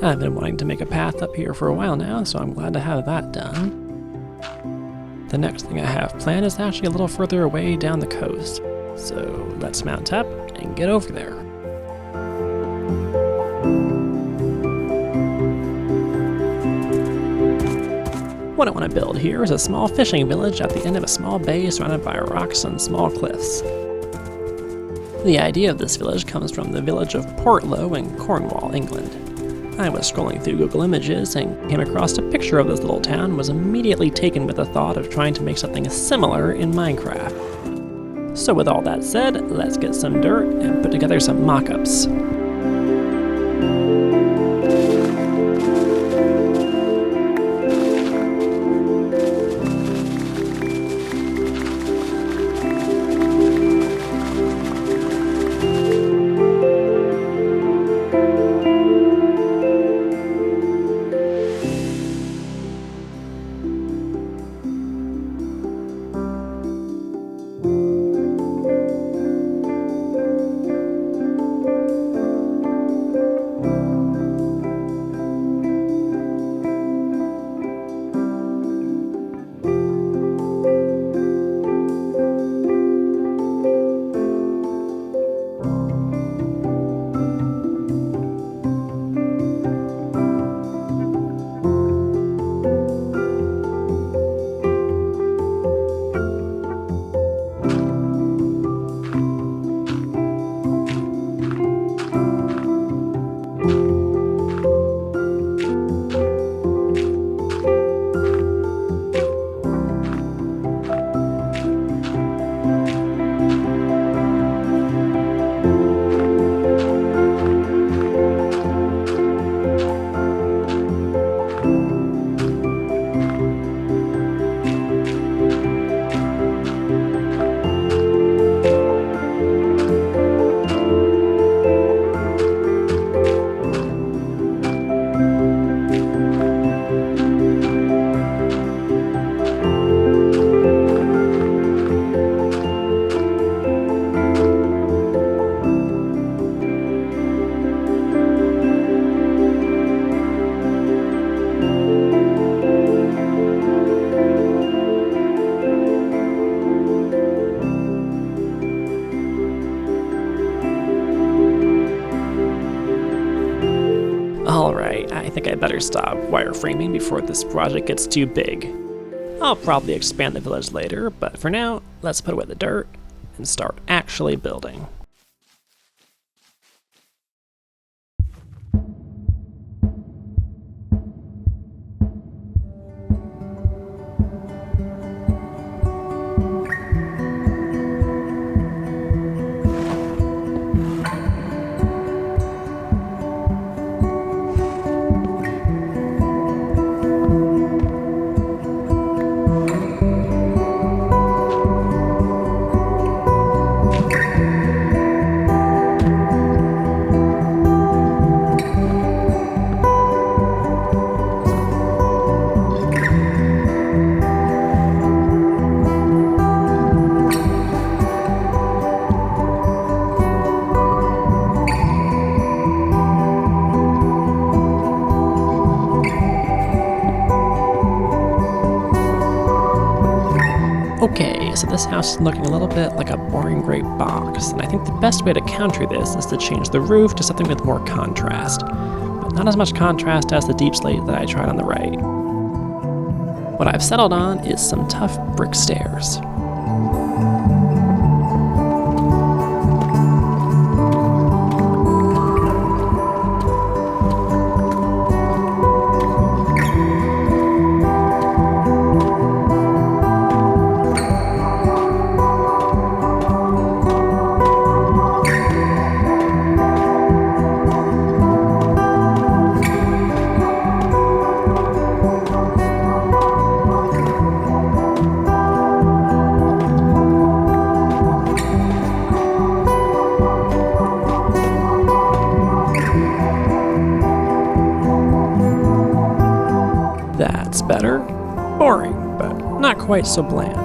I've been wanting to make a path up here for a while now, so I'm glad to have that done. The next thing I have planned is actually a little further away down the coast, so let's mount up and get over there. What I want to build here is a small fishing village at the end of a small bay surrounded by rocks and small cliffs. The idea of this village comes from the village of Portlow in Cornwall, England. I was scrolling through Google Images and came across a picture of this little town and was immediately taken with the thought of trying to make something similar in Minecraft. So with all that said, let's get some dirt and put together some mock-ups. Alright, I think I better stop wireframing before this project gets too big. I'll probably expand the village later, but for now, let's put away the dirt and start actually building. Okay, so this house is looking a little bit like a boring gray box, and I think the best way to counter this is to change the roof to something with more contrast, but not as much contrast as the deep slate that I tried on the right. What I've settled on is some tough brick stairs. That's better. Boring, but not quite so bland.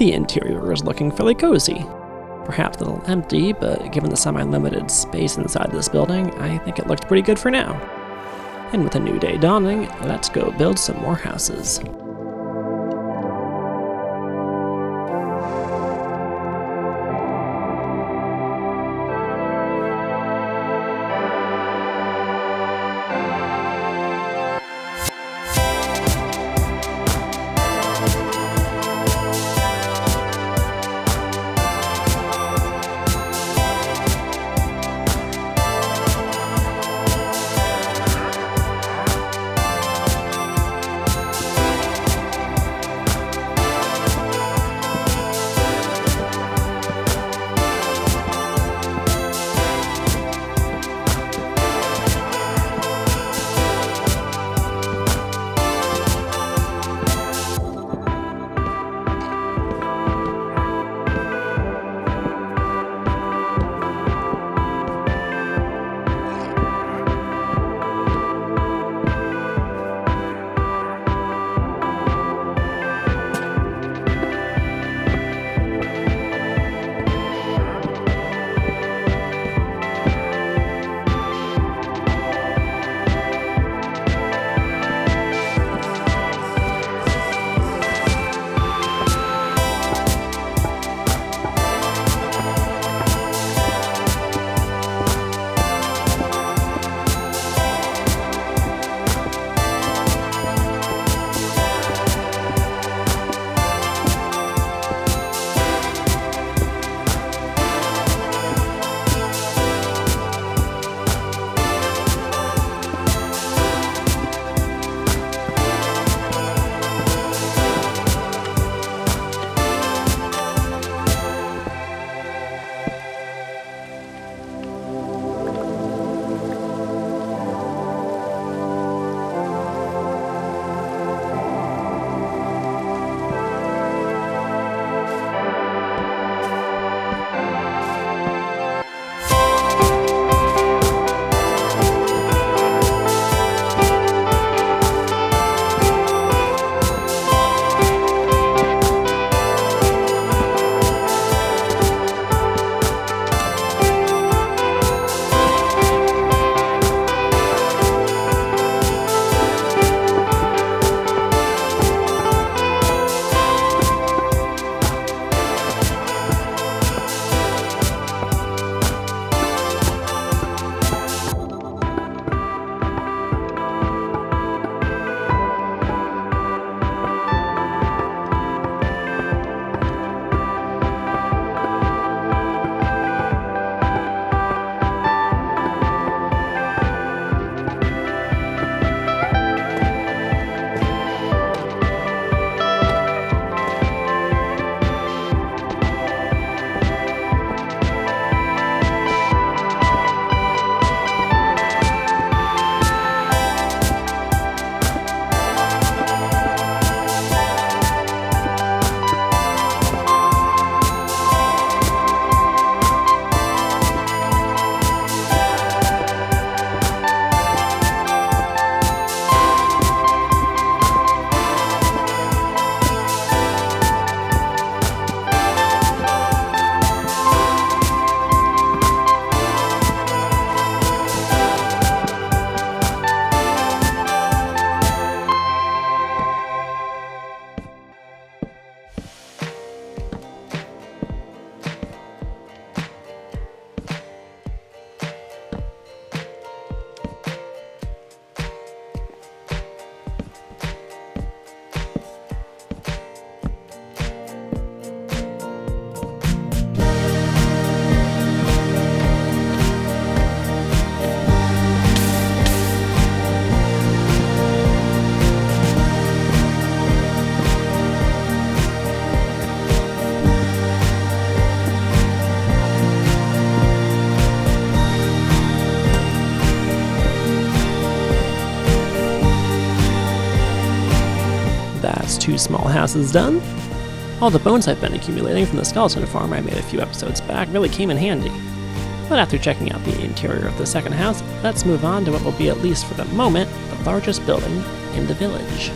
The interior is looking fairly cozy. Perhaps a little empty, but given the semi-limited space inside this building, I think it looked pretty good for now. And with a new day dawning, let's go build some more houses. That's 2 small houses done. All the bones I've been accumulating from the skeleton farm I made a few episodes back really came in handy. But after checking out the interior of the second house, let's move on to what will be, at least for the moment, the largest building in the village.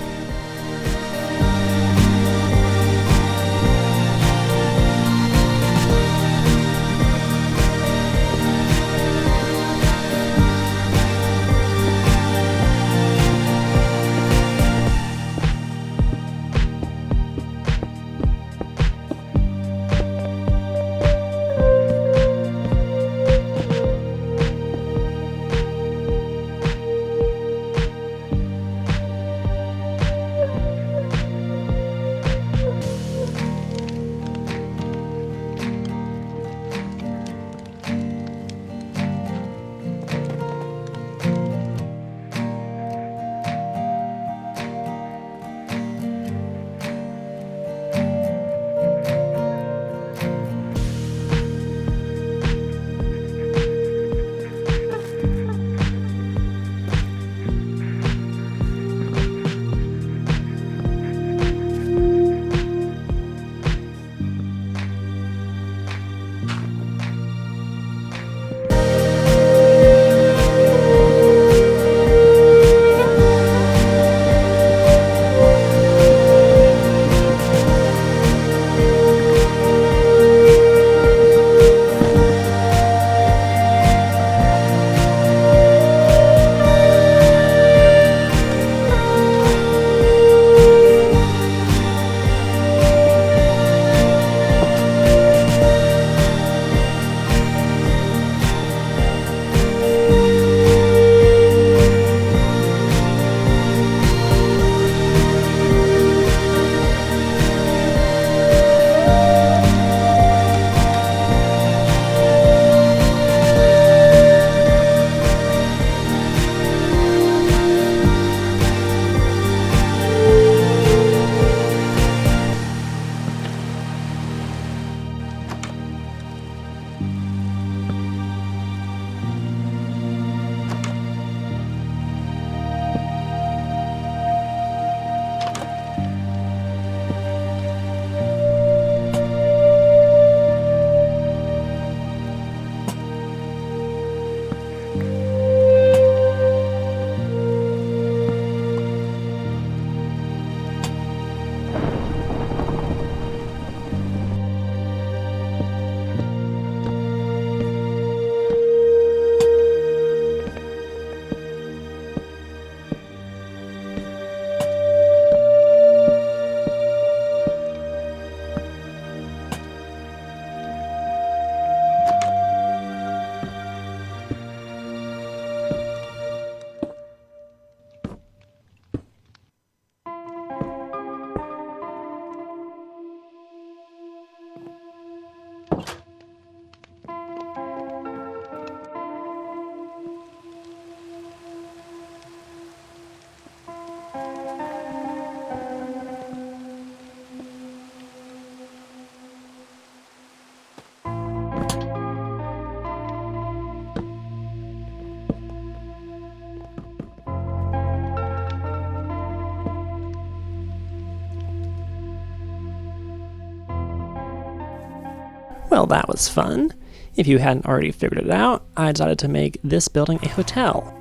Well, that was fun. If you hadn't already figured it out, I decided to make this building a hotel.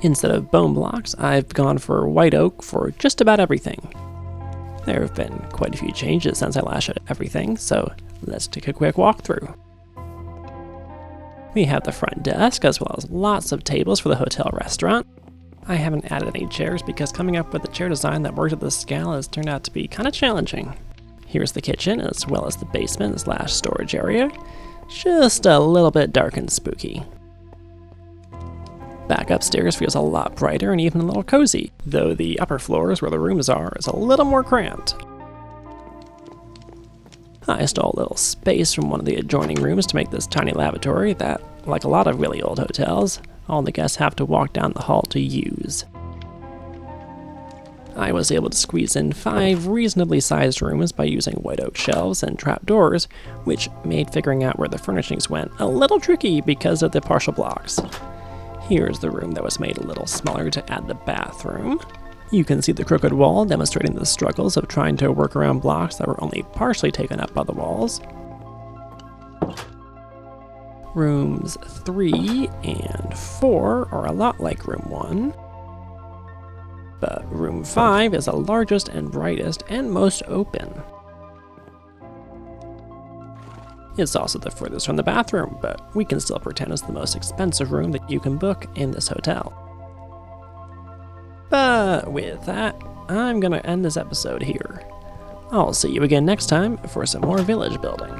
Instead of bone blocks, I've gone for white oak for just about everything. There have been quite a few changes since I last showed everything, so let's take a quick walkthrough. We have the front desk, as well as lots of tables for the hotel restaurant. I haven't added any chairs because coming up with a chair design that works at this scale has turned out to be kind of challenging. Here's the kitchen, as well as the basement / storage area. Just a little bit dark and spooky. Back upstairs feels a lot brighter and even a little cozy, though the upper floors where the rooms are is a little more cramped. I stole a little space from one of the adjoining rooms to make this tiny lavatory that, like a lot of really old hotels, all the guests have to walk down the hall to use. I was able to squeeze in 5 reasonably sized rooms by using white oak shelves and trapdoors, which made figuring out where the furnishings went a little tricky because of the partial blocks. Here's the room that was made a little smaller to add the bathroom. You can see the crooked wall demonstrating the struggles of trying to work around blocks that were only partially taken up by the walls. Rooms 3 and 4 are a lot like room 1. But room 5 is the largest and brightest and most open. It's also the furthest from the bathroom, but we can still pretend it's the most expensive room that you can book in this hotel. But with that, I'm gonna end this episode here. I'll see you again next time for some more village building.